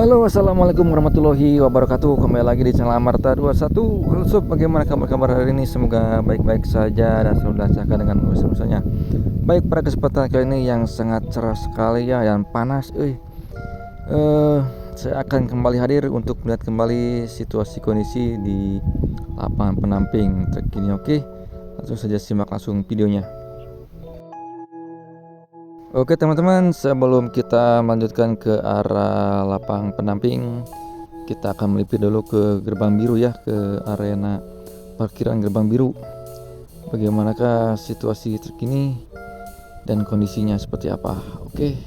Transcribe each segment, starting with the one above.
Halo, assalamualaikum warahmatullahi wabarakatuh. Kembali lagi di channel Amarta 21. Halo sob, bagaimana kabar hari ini? Semoga baik-baik saja dan selalu dilancarkan dengan urusan-urusannya. Baik, pada kesempatan kali ini yang sangat cerah sekali ya, dan panas. Saya akan kembali hadir untuk melihat kembali situasi kondisi di lapangan penamping terkini. Oke, langsung saja simak langsung videonya. Oke teman-teman, sebelum kita melanjutkan ke arah lapang pendamping, kita akan melipir dulu ke gerbang biru ya, ke arena parkiran gerbang biru. Bagaimanakah situasi terkini dan kondisinya seperti apa? Oke.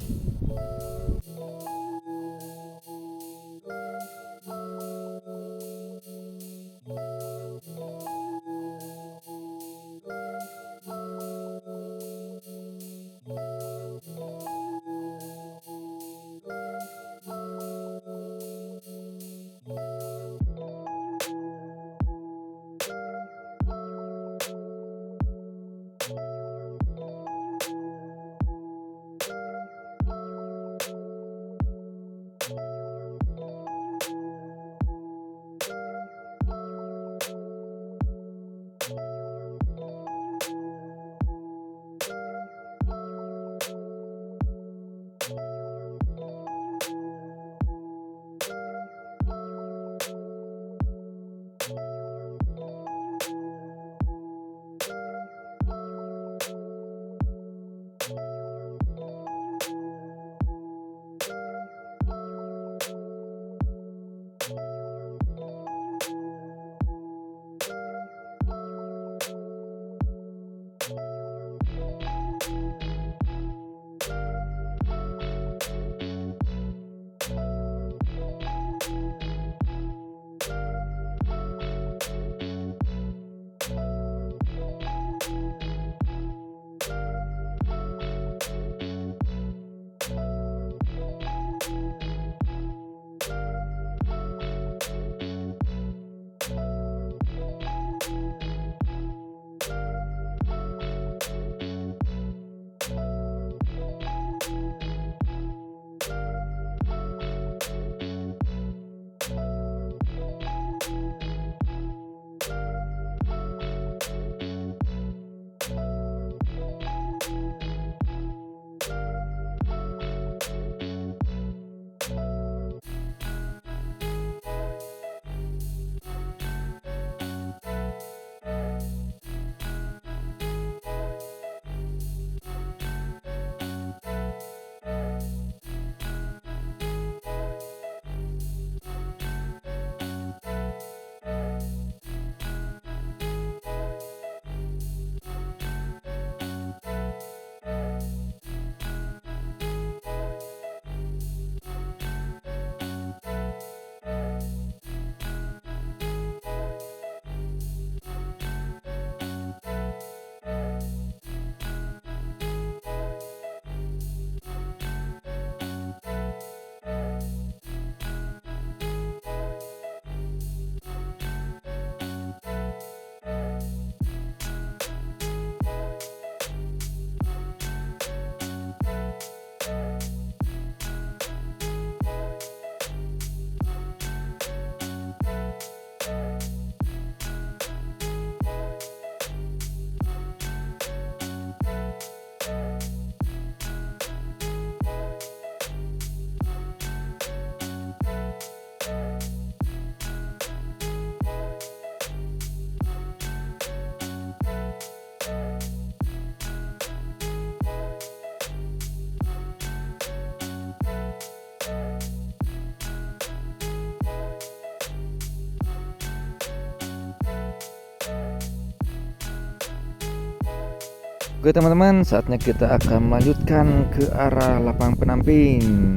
Oke teman-teman, saatnya kita akan melanjutkan ke arah lapangan penamping.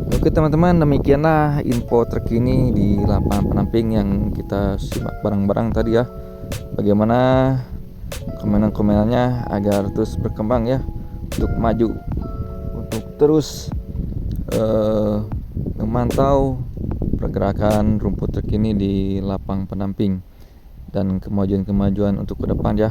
Oke teman-teman, demikianlah info terkini di lapangan penamping yang kita simak bareng-bareng tadi ya. Bagaimana komenan-komenannya agar terus berkembang ya, untuk maju, untuk terus memantau pergerakan rumput terkini di lapang penamping dan kemajuan-kemajuan untuk ke depan ya.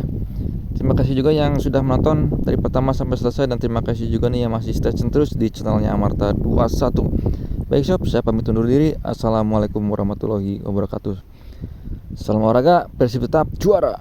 Terima kasih juga yang sudah menonton dari pertama sampai selesai, dan terima kasih juga nih yang masih stay tune terus di channelnya Amarta 21. Baik sob, saya pamit undur diri. Assalamualaikum warahmatullahi wabarakatuh. Salam olahraga, Persib tetap juara.